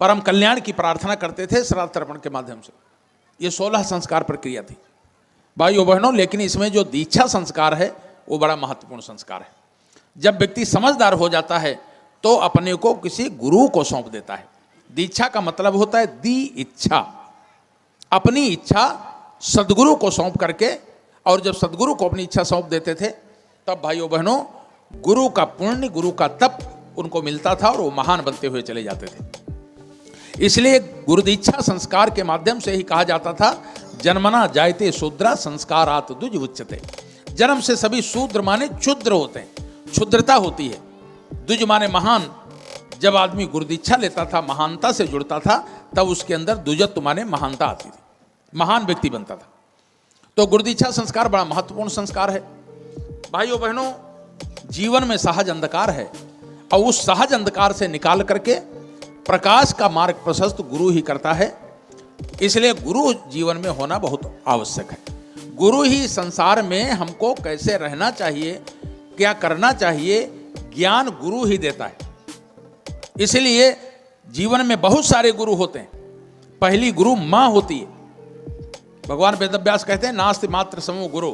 परम कल्याण की प्रार्थना करते थे श्राद्ध तर्पण के माध्यम से। ये 16 संस्कार प्रक्रिया थी भाइयों बहनों। लेकिन इसमें जो दीक्षा संस्कार है वो बड़ा महत्वपूर्ण संस्कार है। जब व्यक्ति समझदार हो जाता है तो अपने को किसी गुरु को सौंप देता है। दीक्षा का मतलब होता है दी इच्छा, अपनी इच्छा सदगुरु को सौंप करके। और जब सदगुरु को अपनी इच्छा सौंप देते थे तब भाइयों बहनों गुरु का पुण्य, गुरु का तप उनको मिलता था और वो महान बनते हुए चले जाते थे। इसलिए गुरु दीक्षा संस्कार के माध्यम से ही कहा जाता था जन्मना जायते शूद्रा संस्कारात द्विज उच्यते। जन्म से सभी शूद्र माने क्षुद्र होते हैं, क्षुद्रता होती है। द्विज माने महान। जब आदमी गुरु दीक्षा लेता था, महानता से जुड़ता था, तब उसके अंदर द्विजत्व माने महानता आती थी, महान व्यक्ति बनता था। तो गुरु दीक्षा संस्कार बड़ा महत्वपूर्ण संस्कार है भाइयों बहनों। जीवन में सहज अंधकार है और उस सहज अंधकार से निकाल करके प्रकाश का मार्ग प्रशस्त गुरु ही करता है। इसलिए गुरु जीवन में होना बहुत आवश्यक है। गुरु ही संसार में हमको कैसे रहना चाहिए, क्या करना चाहिए, ज्ञान गुरु ही देता है। इसलिए जीवन में बहुत सारे गुरु होते हैं। पहली गुरु माँ होती है। भगवान वेदव्यास कहते हैं नास्ति मात्र समो गुरु।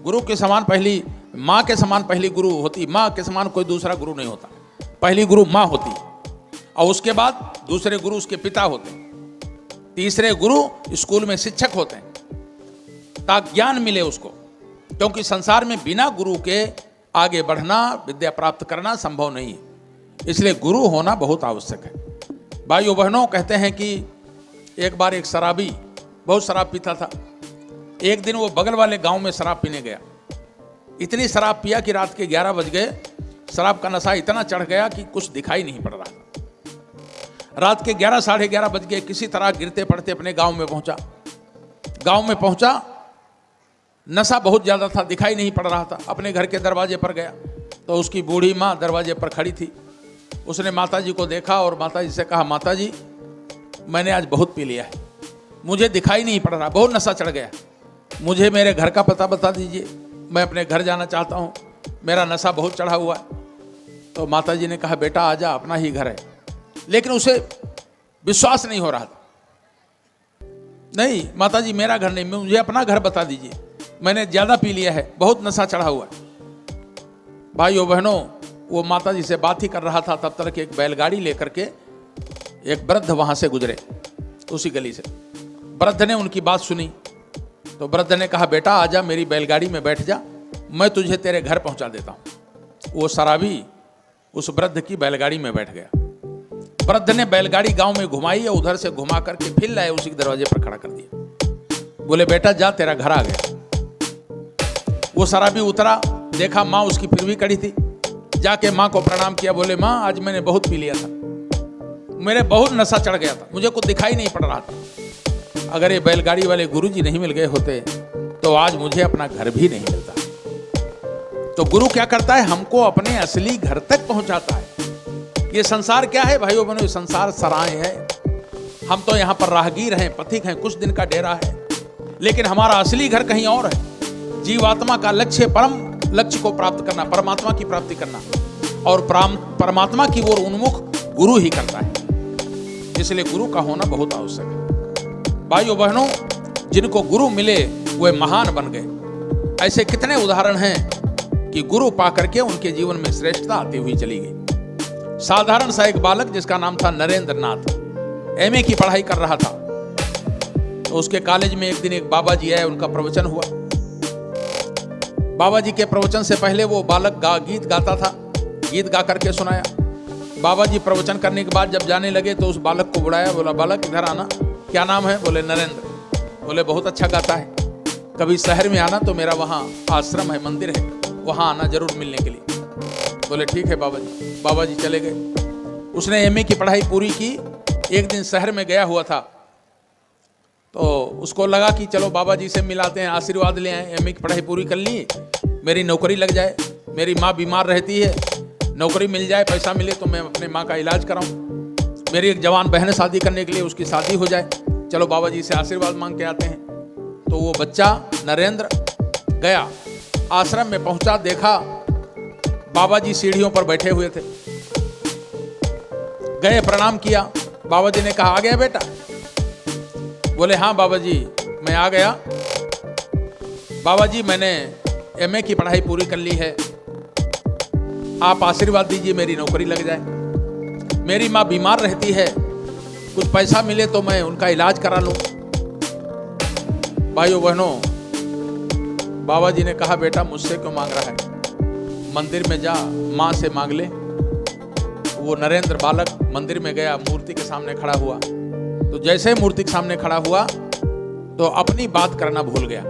गुरु के समान पहली, माँ के समान पहली गुरु होती है। माँ के समान कोई दूसरा गुरु नहीं होता। पहली गुरु माँ होती है और उसके बाद दूसरे गुरु उसके पिता होते हैं। तीसरे गुरु स्कूल में शिक्षक होते हैं ताकि ज्ञान मिले उसको, क्योंकि संसार में बिना गुरु के आगे बढ़ना, विद्या प्राप्त करना संभव नहीं है। इसलिए गुरु होना बहुत आवश्यक है भाइयों बहनों। कहते हैं कि एक बार एक शराबी बहुत शराब पीता था। एक दिन वो बगल वाले गांव में शराब पीने गया। इतनी शराब पिया कि रात के 11 बज गए। शराब का नशा इतना चढ़ गया कि कुछ दिखाई नहीं पड़ रहा था। रात के 11 साढ़े 11 बज गए। किसी तरह गिरते पड़ते अपने गांव में पहुंचा। गांव में पहुंचा, नशा बहुत ज़्यादा था, दिखाई नहीं पड़ रहा था। अपने घर के दरवाजे पर गया तो उसकी बूढ़ी माँ दरवाजे पर खड़ी थी। उसने माताजी को देखा और माताजी से कहा, माताजी मैंने आज बहुत पी लिया है, मुझे दिखाई नहीं पड़ रहा, बहुत नशा चढ़ गया, मुझे मेरे घर का पता बता दीजिए, मैं अपने घर जाना चाहता हूँ, मेरा नशा बहुत चढ़ा हुआ है। तो माताजी ने कहा, बेटा आजा, अपना ही घर है। लेकिन उसे विश्वास नहीं हो रहा था। नहीं माताजी मेरा घर नहीं, मुझे अपना घर बता दीजिए, मैंने ज़्यादा पी लिया है, बहुत नशा चढ़ा हुआ है। भाइयों बहनों, वो माताजी से बात ही कर रहा था, तब तक एक बैलगाड़ी लेकर के एक वृद्ध वहाँ से गुजरे, उसी गली से। वृद्ध ने उनकी बात सुनी तो वृद्ध ने कहा, बेटा आजा, मेरी बैलगाड़ी में बैठ जा, मैं तुझे तेरे घर पहुँचा देता हूँ। वो शराबी उस वृद्ध की बैलगाड़ी में बैठ गया। वृद्ध ने बैलगाड़ी गांव में घुमाई और उधर से घुमा करके फिर लाए उसी के दरवाजे पर खड़ा कर दिया। बोले, बेटा जा, तेरा घर आ गया। वो शराबी उतरा, देखा माँ उसकी फिर भी खड़ी थी। जाके माँ को प्रणाम किया। बोले, माँ आज मैंने बहुत पी लिया था, मेरे बहुत नशा चढ़ गया था, मुझे कुछ दिखाई नहीं पड़ रहा था। अगर ये बैलगाड़ी वाले गुरुजी नहीं मिल गए होते तो आज मुझे अपना घर भी नहीं मिलता। तो गुरु क्या करता है, हमको अपने असली घर तक पहुंचाता है। ये संसार क्या है भाइयों बहनों, ये संसार सराय है। हम तो यहाँ पर राहगीर हैं, पथिक हैं, कुछ दिन का डेरा है, लेकिन हमारा असली घर कहीं और है। जीवात्मा का लक्ष्य परम लक्ष्य को प्राप्त करना, परमात्मा की प्राप्ति करना, और परमात्मा की ओर उन्मुख गुरु ही करता है। इसलिए गुरु का होना बहुत आवश्यक है भाइयों बहनों। जिनको गुरु मिले वे महान बन गए। ऐसे कितने उदाहरण हैं कि गुरु पाकर के उनके जीवन में श्रेष्ठता आती हुई चली गई। साधारण सा एक बालक जिसका नाम था नरेंद्र नाथ, एमए की पढ़ाई कर रहा था। तो उसके कॉलेज में एक दिन एक बाबा जी आए, उनका प्रवचन हुआ। बाबा जी के प्रवचन से पहले वो बालक गीत गाता था, गीत गा करके सुनाया। बाबा जी प्रवचन करने के बाद जब जाने लगे तो उस बालक को बुलाया, बोला, बालक इधर आना, क्या नाम है? बोले, नरेंद्र। बोले, बहुत अच्छा गाता है, कभी शहर में आना तो मेरा वहाँ आश्रम है, मंदिर है, वहाँ आना जरूर मिलने के लिए। बोले, ठीक है बाबा जी। बाबा जी चले गए। उसने एमए की पढ़ाई पूरी की। एक दिन शहर में गया हुआ था तो उसको लगा कि चलो बाबा जी से मिलाते हैं, आशीर्वाद ले आए। एमए की पढ़ाई पूरी कर ली, मेरी नौकरी लग जाए, मेरी माँ बीमार रहती है, नौकरी मिल जाए, पैसा मिले तो मैं अपने माँ का इलाज कराऊं, मेरी एक जवान बहन शादी करने के लिए, उसकी शादी हो जाए, चलो बाबा जी से आशीर्वाद मांग के आते हैं। तो वो बच्चा नरेंद्र गया, आश्रम में पहुंचा, देखा बाबा जी सीढ़ियों पर बैठे हुए थे। गए, प्रणाम किया, बाबा जी ने कहा आ गया बेटा? बोले हाँ बाबा जी मैं आ गया। बाबा जी मैंने एमए की पढ़ाई पूरी कर ली है, आप आशीर्वाद दीजिए मेरी नौकरी लग जाए। मेरी माँ बीमार रहती है, कुछ पैसा मिले तो मैं उनका इलाज करा लूँ। भाइयों बहनों, बाबा जी ने कहा बेटा मुझसे क्यों मांग रहा है, मंदिर में जा माँ से मांग ले। वो नरेंद्र बालक मंदिर में गया, मूर्ति के सामने खड़ा हुआ। तो जैसे मूर्ति के सामने खड़ा हुआ तो अपनी बात करना भूल गया।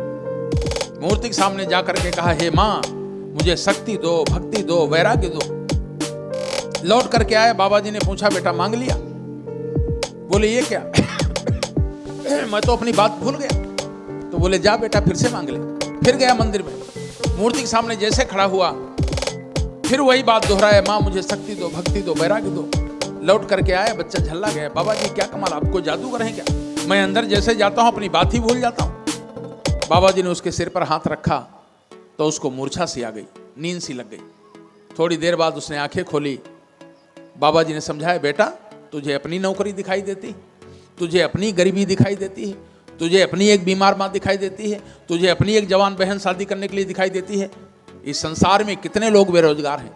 मूर्ति के सामने जाकर के कहा हे माँ मुझे शक्ति दो, भक्ति दो, वैराग्य दो। लौट करके आए, बाबा जी ने पूछा बेटा मांग लिया? बोले ये क्या मैं तो अपनी बात भूल गया। तो बोले जा बेटा फिर से मांग ले। फिर गया मंदिर में, मूर्ति के सामने जैसे खड़ा हुआ फिर वही बात दोहराया, माँ मुझे शक्ति दो, भक्ति दो, वैराग्य दो। लौट करके आया, बच्चा झल्ला गया। बाबा जी क्या कमाल, आपको जादूगर हैं क्या? मैं अंदर जैसे जाता हूँ अपनी बात ही भूल जाता हूँ। बाबा जी ने उसके सिर पर हाथ रखा तो उसको मूर्छा सी आ गई, नींद सी लग गई। थोड़ी देर बाद उसने आंखें खोली। बाबा जी ने समझाया बेटा तुझे अपनी नौकरी दिखाई देती, तुझे अपनी गरीबी दिखाई देती है, तुझे अपनी एक बीमार माँ दिखाई देती है, तुझे अपनी एक जवान बहन शादी करने के लिए दिखाई देती है। इस संसार में कितने लोग बेरोजगार हैं,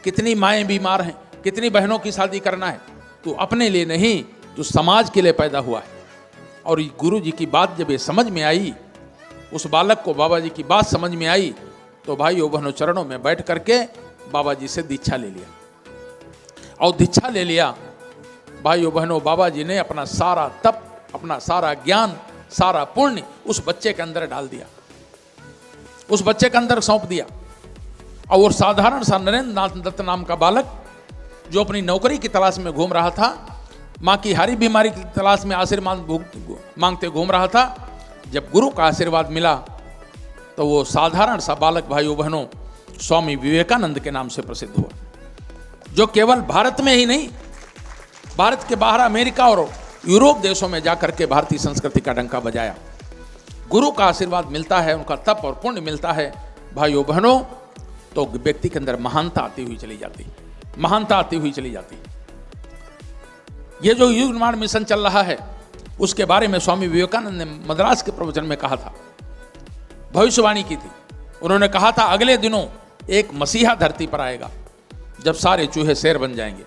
कितनी माएँ बीमार हैं, कितनी बहनों की शादी करना है। तू अपने लिए नहीं, तू समाज के लिए पैदा हुआ है। और गुरु जी की बात जब ये समझ में आई, उस बालक को बाबा जी की बात समझ में आई, तो भाइयों बहनों चरणों में बैठ करके बाबा जी से दीक्षा ले लिया। और दीक्षा ले लिया भाइयों बहनों, बाबा जी ने अपना सारा तप, अपना सारा ज्ञान, सारा पुण्य उस बच्चे के अंदर डाल दिया, उस बच्चे के अंदर सौंप दिया। और वो साधारण सा नरेंद्र नाथ दत्त नाम का बालक जो अपनी नौकरी की तलाश में घूम रहा था, माँ की हारी बीमारी की तलाश में आशीर्वाद मांगते घूम रहा था, जब गुरु का आशीर्वाद मिला तो वो साधारण सा बालक भाइयों बहनों स्वामी विवेकानंद के नाम से प्रसिद्ध हुआ, जो केवल भारत में ही नहीं, भारत के बाहर अमेरिका और यूरोप देशों में जाकर के भारतीय संस्कृति का डंका बजाया। गुरु का आशीर्वाद मिलता है, उनका तप और पुण्य मिलता है भाइयों बहनों, तो व्यक्ति के अंदर महानता आती हुई चली जाती, महानता आती हुई चली जाती। ये जो युग निर्माण मिशन चल रहा है उसके बारे में स्वामी विवेकानंद ने मद्रास के प्रवचन में कहा था, भविष्यवाणी की थी। उन्होंने कहा था अगले दिनों एक मसीहा धरती पर आएगा जब सारे चूहे शेर बन जाएंगे,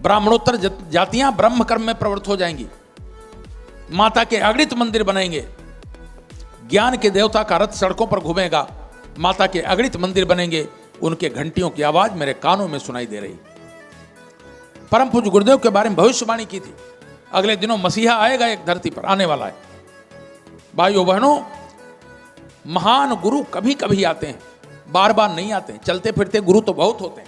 ब्राह्मणोत्तर जातियां ब्रह्म कर्म में प्रवृत्त हो जाएंगी, माता के अगणित मंदिर बनेंगे, ज्ञान के देवता का रथ सड़कों पर घूमेगा, माता के अगणित मंदिर बनेंगे, उनके घंटियों की आवाज मेरे कानों में सुनाई दे रही। परम पूज्य गुरुदेव के बारे में भविष्यवाणी की थी, अगले दिनों मसीहा आएगा, एक धरती पर आने वाला है। भाइयों बहनों, महान गुरु कभी कभी आते हैं, बार बार नहीं आते हैं। चलते फिरते गुरु तो बहुत होते हैं,